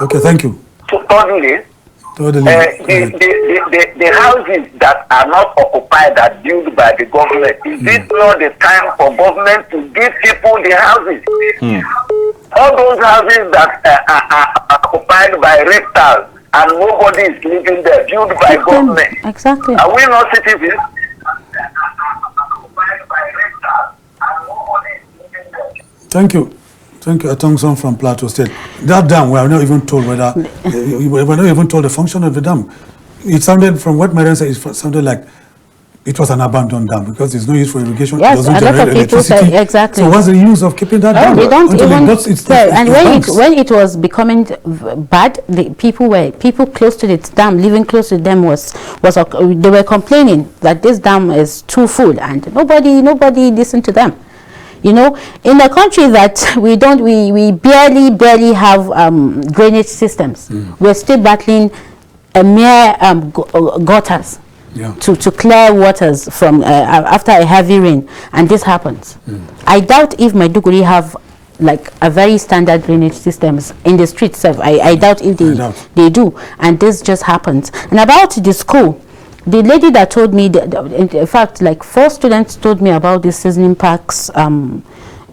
Okay, thank you. So thirdly, the houses that are not occupied are built by the government. Is it not the time for government to give people the houses? All those houses that are occupied by reptiles and nobody is living there, built by government. Exactly. Are we not citizens? Thank you. Thank you, Thompson from Plateau State. That dam, we are not even told whether, we were not even told the function of the dam. It sounded, from what Maryam said, it sounded like it was an abandoned dam because there's no use for irrigation. Yes, it doesn't a lot generate of people say electricity. exactly. So what's the use of keeping that dam? They don't even say. And when it was becoming bad, the people close to the dam, living close to them they were complaining that this dam is too full, and nobody listened to them. You know, in a country that we barely have drainage systems, we're still battling a mere gutters to clear waters from after a heavy rain, and this happens. I doubt if Maiduguri have like a very standard drainage systems in the streets. I doubt if they do, and this just happens. And about the school, the lady that told me, in fact, like 4 students told me about the seasoning packs. On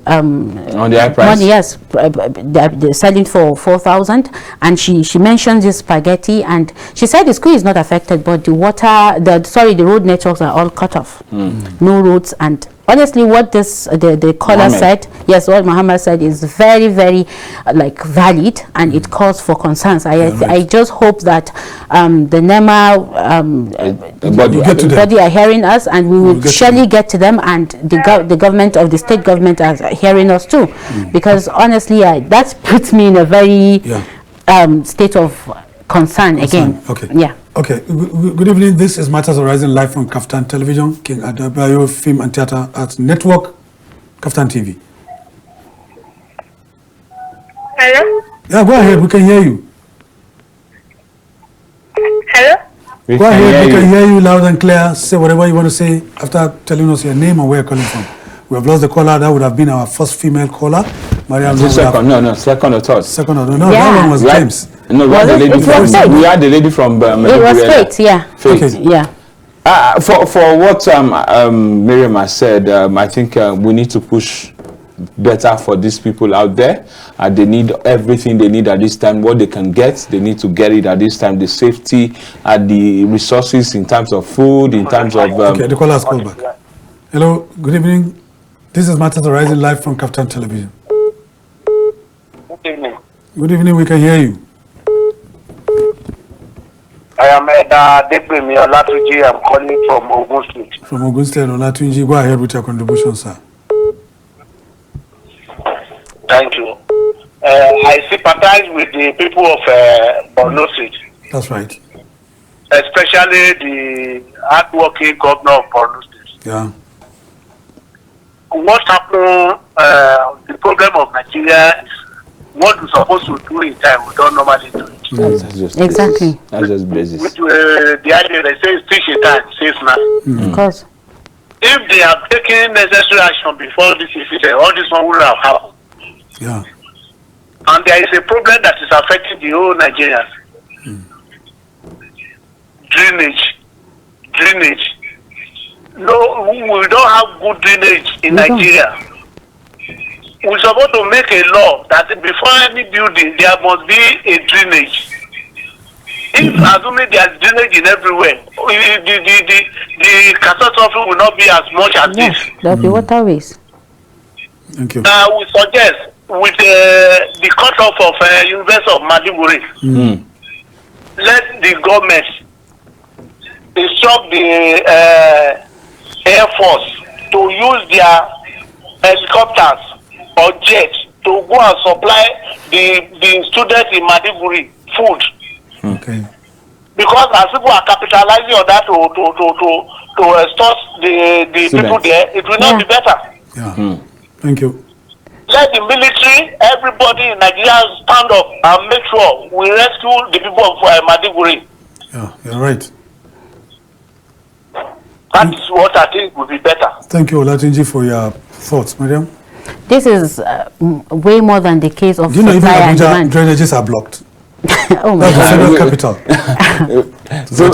the high price? Money, yes, they're selling for 4,000, and she mentioned this spaghetti, and she said the school is not affected, but the road networks are all cut off, no roads. And honestly, what the caller said, yes, what Muhammad said is very, very like valid, and it calls for concerns. I just hope that the NEMA body are hearing us, and we will surely get to them, and the government of the state government are hearing us too, because honestly, that puts me in a very state of concern again. Okay. Yeah. Okay. Good evening. This is Matters Rising live from KAFTAN Television, King Adebayo Film and Theatre Arts Network, KAFTAN TV. Hello? Yeah, go ahead. We can hear you. Hello? Go ahead. We can hear you loud and clear. Say whatever you want to say after telling us your name and where you're calling from. We have lost the caller. That would have been our first female caller. Maryam. Second or third. Second or no, that one was James. No, we had the lady from it was Faith, yeah. Faith. Okay. Yeah. For what Maryam has said, I think we need to push better for these people out there. They need everything they need at this time. What they can get, they need to get it at this time. The safety, the resources in terms of food, in terms of... okay, the caller has called back. Hello, good evening. This is Matters Rising live from KAFTAN Television. Good evening. Good evening, we can hear you. I am Depremi Olatuji. I'm calling from Ogun State. From Ogun State, Olatunji, go ahead with your contribution, sir. Thank you. I sympathize with the people of Borno State. That's right. especially the hardworking governor of Borno State. Yeah. What happened, the problem of Nigeria is what we're supposed to do in time, we don't normally do it. That's just Exactly. Basis. That's just basis. Which, the idea they say is teach a time, saves now. Of course. If they have taken necessary action before this incident, all this one would have happened. Yeah. And there is a problem that is affecting the whole Nigerians. Drainage. No, we don't have good drainage in Nigeria. We're supposed to make a law that before any building, there must be a drainage. If assuming there's drainage in everywhere, the catastrophe will not be as much as Yes, this. there'll be waterways. Thank you. We suggest with the cut-off of University of Maiduguri, let the government instruct the Air Force to use their helicopters or jets to go and supply the students in Maiduguri food. Okay. Because as people are capitalizing on that to extort the people there, it will not be better. Yeah. Thank you. Let the military, everybody in Nigeria stand up and make sure we rescue the people of Maiduguri. Yeah, you're right. That is what I think would be better. Thank you, Olatunji, for your thoughts, Maryam. This is way more than the case of Do you know even supply and Abuja demand. drainages are blocked? Oh my That's the God. federal capital. So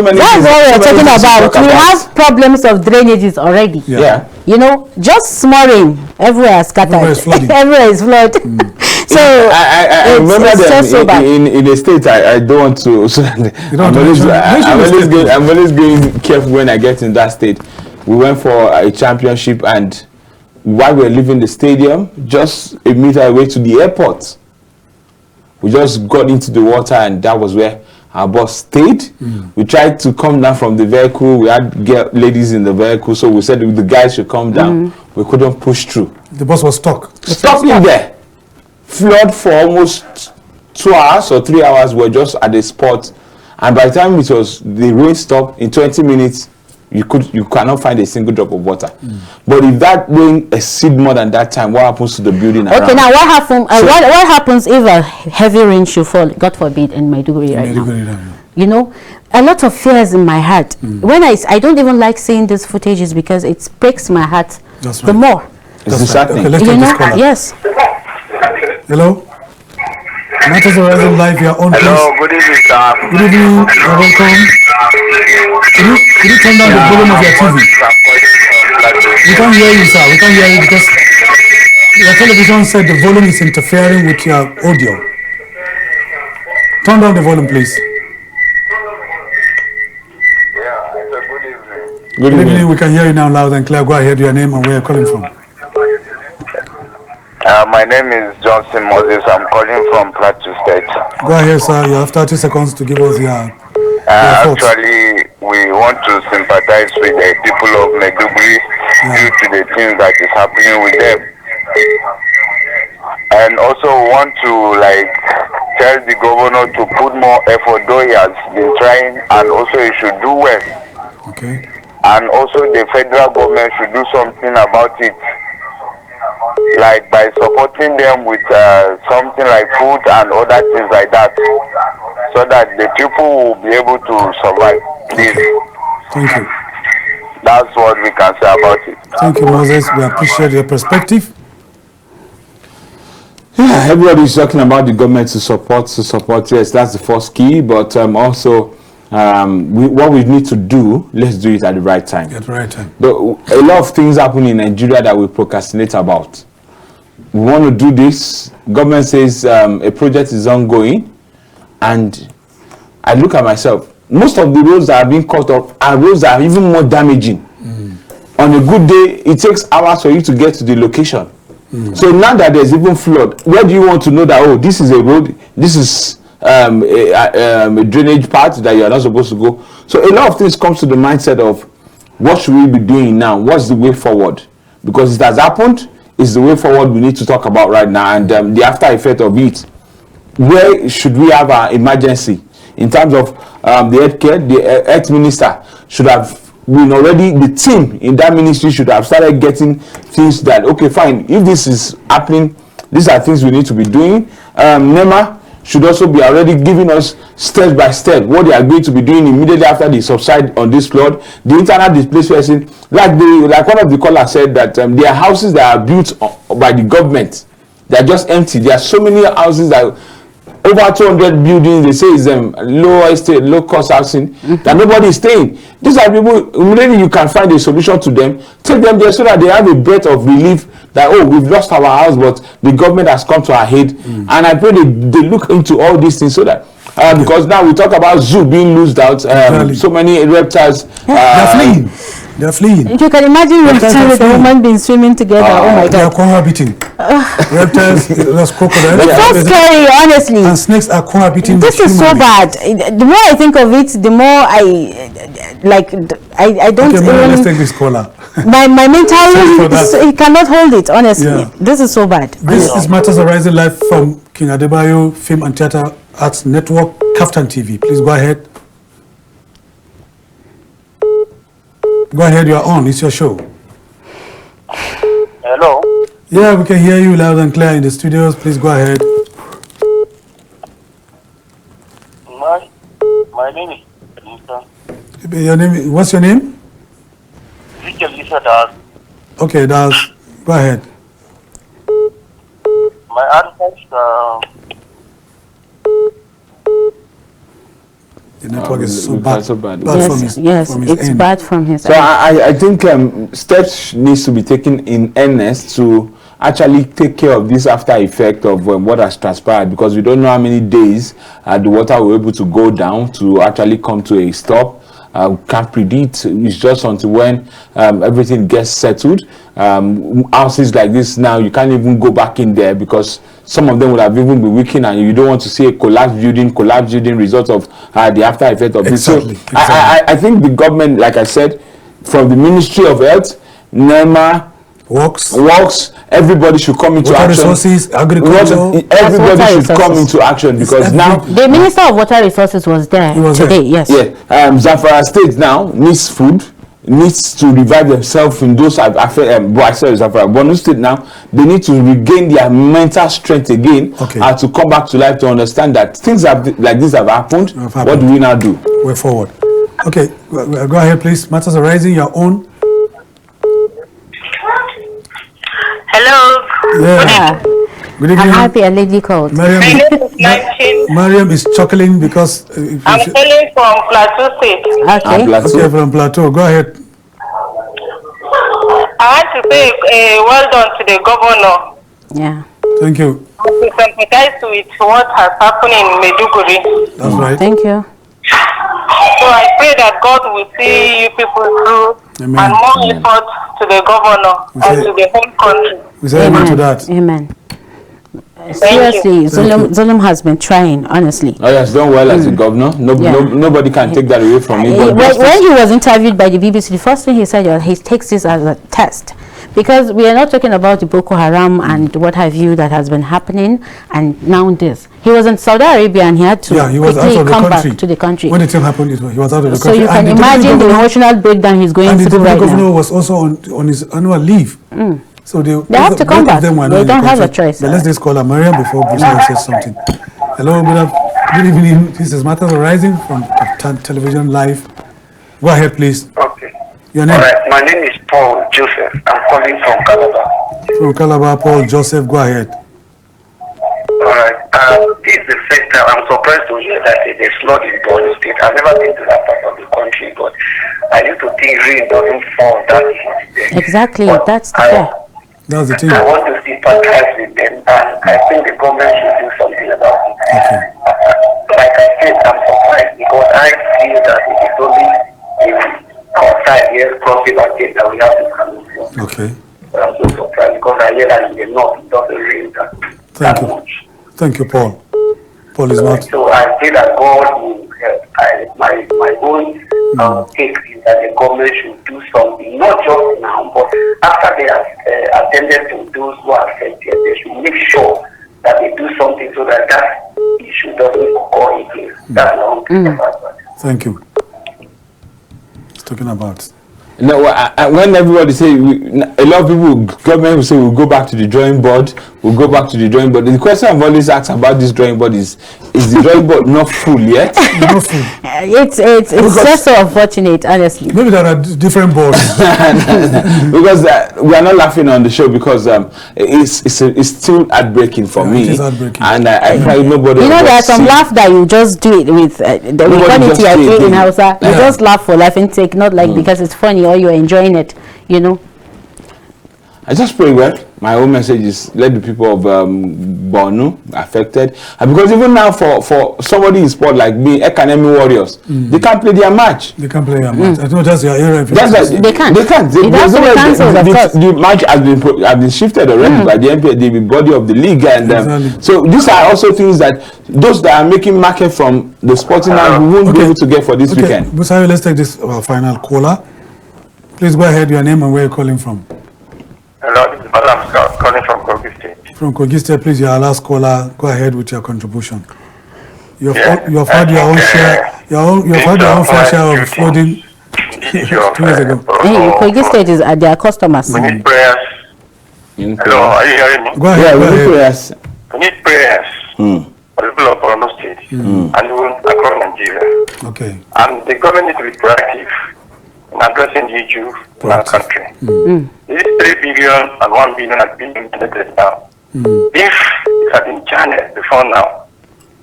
many. That's what we're talking about. We have problems of drainages already. Yeah. You know, just small rain, everywhere is scattered. Everywhere is flooding. Everywhere is flood. So I remember it's that so bad. in the States. I don't want to. So I'm always going careful when I get in that state. We went for a championship, and while we were leaving the stadium, just a meter away to the airport, we just got into the water, and that was where our bus stayed. We tried to come down from the vehicle. We had ladies in the vehicle, so we said the guys should come down. We couldn't push through. The bus was stuck. Stuck in there. Flood for almost 2 hours or 3 hours. We're just at the spot, and by the time it was the rain stopped, in 20 minutes you cannot find a single drop of water. But if that rain exceeds more than that time, what happens to the building around? Okay, now what happens if a heavy rain should fall, God forbid, in Maiduguri right now? You know, a lot of fears in my heart. When I don't even like seeing these footages because it breaks my heart. That's the right. more. It's disheartening. Okay, let's You take this know, caller. yes. Hello? Matters Horizon Live, your own place. Hello, good evening, sir. Good evening, you're welcome. Can you turn down the volume of your TV? We can't hear you, sir. We can't hear you because your television said the volume is interfering with your audio. Turn down the volume, please. Good Good evening. evening. We can hear you now loud and clear. Go ahead, your name and where you're calling from. My name is Johnson Moses. I'm calling from Plateau State. Go ahead, sir. You have 30 seconds to give us your thoughts. Actually, we want to sympathize with the people of Maiduguri due to the things that is happening with them. And also want to tell the governor to put more effort, though he has been trying, and also he should do well. Okay. And also the federal government should do something about it, like by supporting them with something like food and other things like that, so that the people will be able to survive. Please. Thank you. That's what we can say about it. Thank you, Moses. We appreciate your perspective. Yeah, everybody's talking about the government to support. Yes, that's the first key. But also, what we need to do, let's do it at the right time. At the right time. A lot of things happen in Nigeria that we procrastinate about. We want to do this. Government says a project is ongoing, and I look at myself. Most of the roads that are being cut off are roads that are even more damaging. On a good day, it takes hours for you to get to the location. So now that there's even flood, where do you want to know that, oh, this is a road, this is a drainage part that you are not supposed to go? So a lot of things comes to the mindset of what should we be doing now? What's the way forward? Because it has happened, it's the way forward we need to talk about right now, and the after effect of it. Where should we have our emergency? in terms of the healthcare. The health minister should have been already, the team in that ministry should have started getting things that, okay, fine, if this is happening, these are things we need to be doing. NEMA should also be already giving us step by step what they are going to be doing immediately after they subside on this flood. The internal displaced person, like one of the callers said, that there are houses that are built by the government. They are just empty. There are so many houses that over 200 buildings, they say is low estate, low cost housing, that nobody is staying. These are people, immediately you can find a solution to them, take them there so that they have a breath of relief that, oh, we've lost our house, but the government has come to our aid. And I pray they look into all these things so that, because now we talk about zoo being loosed out, so many reptiles. They're fleeing. You can imagine reptiles with a woman being swimming together. Oh my God. They are cohabiting. Reptiles, there's crocodiles. It's so scary, honestly. And snakes are cohabiting. This is so bad. The more I think of it, the more I don't even... Okay, let's take this caller. My mental, it cannot hold it, honestly. Yeah. This is so bad. This is Matters Arising live from King Adebayo Film and Theatre Arts Network, KAFTAN TV. Please go ahead. Go ahead, you are on. It's your show. Hello? Yeah, we can hear you loud and clear in the studios. Please go ahead. My name is Lisa. Your name? What's your name? Lisa Das. Okay, Das. Go ahead. My advice, the network is so bad. Yes, it's end. Bad from his end. So I think steps needs to be taken in earnest to actually take care of this after effect of what has transpired, because we don't know how many days the water will be able to go down to actually come to a stop. Can't predict. It's just until when everything gets settled. Houses like this now, you can't even go back in there because some of them would have even been weakened, and you don't want to see a collapsed building result of the after effect of this. So I think the government, like I said, from the Ministry of Health, NEMA, Works, everybody should come into water action. Resources, agriculture, everybody should come into action, because now the Minister of Water Resources was there today. Yes. Yeah. Zamfara State now needs food, needs to revive themselves in those Borno State now, they need to regain their mental strength again, to come back to life, to understand that things like this have happened. What do we now do? Way forward. Okay, go ahead, please. Matters Arising, your own. Hello. Yeah. Good evening. I'm happy a lady called. Mariam is chuckling because... I'm calling from Plateau State. Okay, from Plateau. Go ahead. I want to say well done to the governor. Yeah. Thank you. We sympathize with what has happened in Maiduguri. That's right. Thank you. So I pray that God will see you people through. Amen. And more effort to the governor and to the whole country. We say amen to that. Amen. Seriously, Zulum has been trying, honestly. Oh, yes, done well as a governor. Nobody can take that away from him. When he was interviewed by the BBC, the first thing he said, he takes this as a test. Because we are not talking about the Boko Haram and what have you that has been happening, and now this. He was in Saudi Arabia and he had to quickly come back to the country. When the thing happened, he was out of the country. So you can imagine the emotional breakdown he's going through right now. And the governor was also on his annual leave. So they have to come back. They don't have a choice. But let's just call her Maryam before Busayo says something. Hello, good evening. This is Matters Arising from KAFTAN Television Live. Go ahead, please. Okay. Your name? All right. My name is Paul Joseph. I'm calling from Calabar. From Calabar, Paul Joseph. Go ahead. All right. This is the first time I'm surprised to hear that there's flood in Borno State. I've never been to that part of the country, but I used to think rain doesn't fall that much there. Exactly. That's the fact. That's the thing. I want to sympathize with them, and I think the government should do something about it. Okay. Like I said, I'm surprised because I feel that it is only outside here, crossing our gate that we have to come in. Okay. But I'm so surprised because I hear that in the north it doesn't rain that much. Thank you, Paul. Paul is not. So I feel that God will help. My own take is that the government should do something, not just now, but after they have attended to those who are affected, they should make sure that they do something so that that issue doesn't occur again. That's my own Thank you. He's talking about. No, when everybody say, a lot of people, government will say we'll go back to the drawing board, we'll go back to the drawing board. The question I've always asked about this drawing board is the drawing board not full yet? Not full. It's just so unfortunate, honestly. Maybe there are different boards. Because we are not laughing on the show because it's still heartbreaking for me. It is heartbreaking. And I feel like nobody. You know, there are some laugh that you just do it with. We call it TIK in Hausa. You just laugh for laughing sake, not like because it's funny or you're enjoying it, you know. I just pray well. My own message is let the people of Borno affected, and because even now for somebody in sport like me, academy warriors, they can't play their match. They can't play their match. I know that's your area. They can't. They can't. The match has been shifted already by the MPA, the body of the league, and so these are also things that those that are making market from the sporting man won't be able to get for this weekend. Busayo, let's take this final caller. Please go ahead. Your name and where you're calling from. Hello, this is Maryam calling from Kogi State. From Kogi State, please, your last caller. Go ahead with your contribution. You've had your own share. You've had your own fair share of flooding 2 years ago. Kogi State is their customers. We need prayers. Hello, are you hearing me? Go ahead. We need prayers. We need prayers for the people of Borno State and even across Nigeria. Okay. And the government needs to be proactive in addressing the issue in our country. This 3 billion and 1 billion has been implemented now. If it had been channeled before now,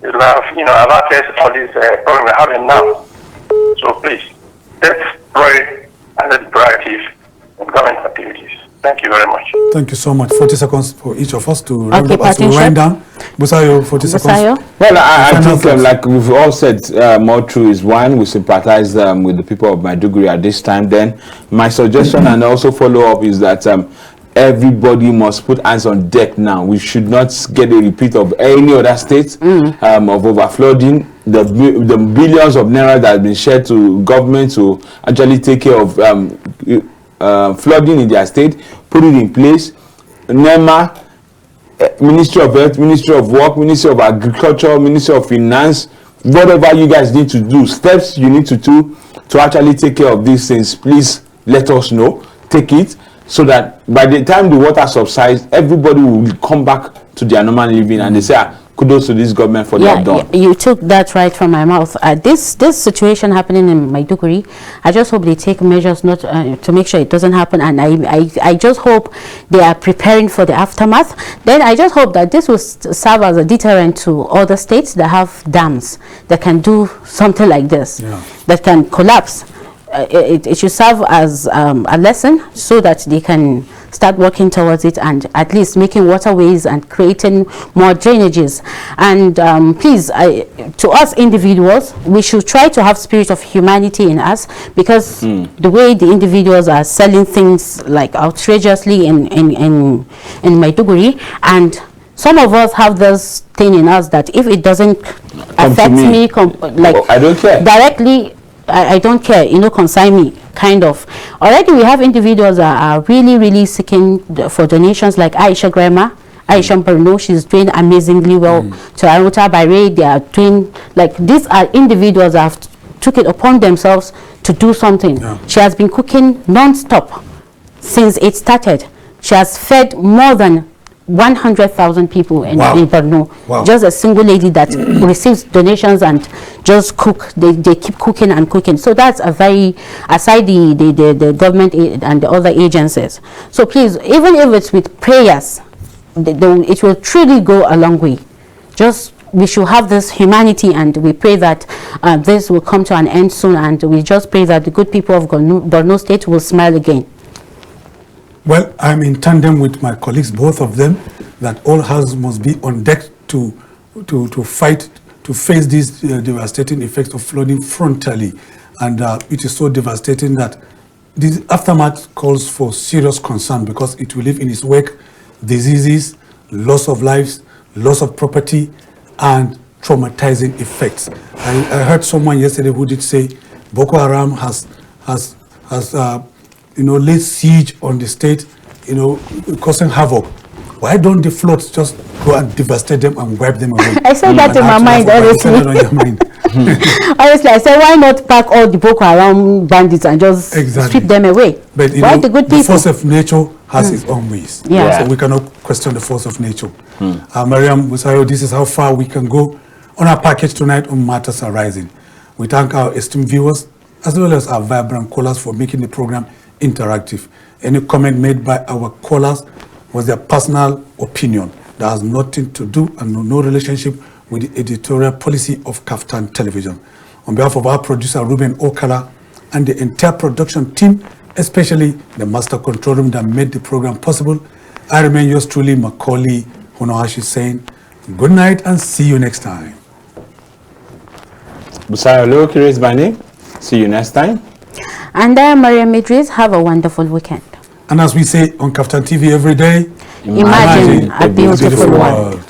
it would have, averted all these problems we're having now. So please, let's pray and let's be proactive in government activities. Thank you very much. Thank you so much. 40 seconds for each of us to round up as we wind down. Busayo, 40 seconds. Well, I think like we've all said, more true is one. We sympathize with the people of Maiduguri at this time. Then my suggestion and also follow up is that everybody must put hands on deck now. We should not get a repeat of any other state of overflooding. The billions of naira that have been shared to government to actually take care of flooding in their state, put it in place. NEMA, Ministry of Health, Ministry of Work, Ministry of Agriculture, Ministry of Finance, whatever you guys need to do, steps you need to do to actually take care of these things, please let us know. Take it so that by the time the water subsides, everybody will come back to their normal living and they say, kudos to this government for their done. You took that right from my mouth. This situation happening in Maiduguri, I just hope they take measures not to make sure it doesn't happen, and I just hope they are preparing for the aftermath. Then I just hope that this will serve as a deterrent to other states that have dams that can do something like this, that can collapse. It should serve as a lesson so that they can start working towards it and at least making waterways and creating more drainages. And please, to us individuals, we should try to have spirit of humanity in us, because the way the individuals are selling things like outrageously in Maiduguri, and some of us have this thing in us that if it doesn't affect me I don't care directly, I don't care, consign me, kind of. Already we have individuals that are really seeking for donations, like Aisha Grandma, Aisha Borno. She's doing amazingly well. To Aruta Bare, they are doing, like, these are individuals that have took it upon themselves to do something. She has been cooking non-stop since it started. She has fed more than 100,000 people in Borno. Just a single lady that receives donations and just cook. They keep cooking and cooking. So that's a very, aside the government and the other agencies. So please, even if it's with prayers, it will truly go a long way. Just, we should have this humanity, and we pray that this will come to an end soon, and we just pray that the good people of Borno State will smile again. Well, I'm in tandem with my colleagues, both of them, that all hands must be on deck to fight, to face these devastating effects of flooding frontally. And it is so devastating that the aftermath calls for serious concern, because it will leave in its wake diseases, loss of lives, loss of property, and traumatizing effects. I heard someone yesterday who did say Boko Haram has laid siege on the state, causing havoc. Why don't the floods just go and devastate them and wipe them away? I said that in my mind, honestly. Honestly, I said, why not pack all the Boko Haram bandits and just sweep them away? But why the good people? The force of nature has its own ways. Yeah. So we cannot question the force of nature. Maryam, Busayo, this is how far we can go on our package tonight on Matters Arising. We thank our esteemed viewers as well as our vibrant callers for making the program interactive. Any comment made by our callers was their personal opinion that has nothing to do and no relationship with the editorial policy of KAFTAN Television. On behalf of our producer, Ruben Okala, and the entire production team, especially the master control room that made the program possible, I remain yours truly, Macualey Hunohashi, saying good night and see you next time. Busayo Loki is my name. See you next time. And I am Maryam Idris. Have a wonderful weekend. And as we say on KAFTAN TV every day, imagine a beautiful world.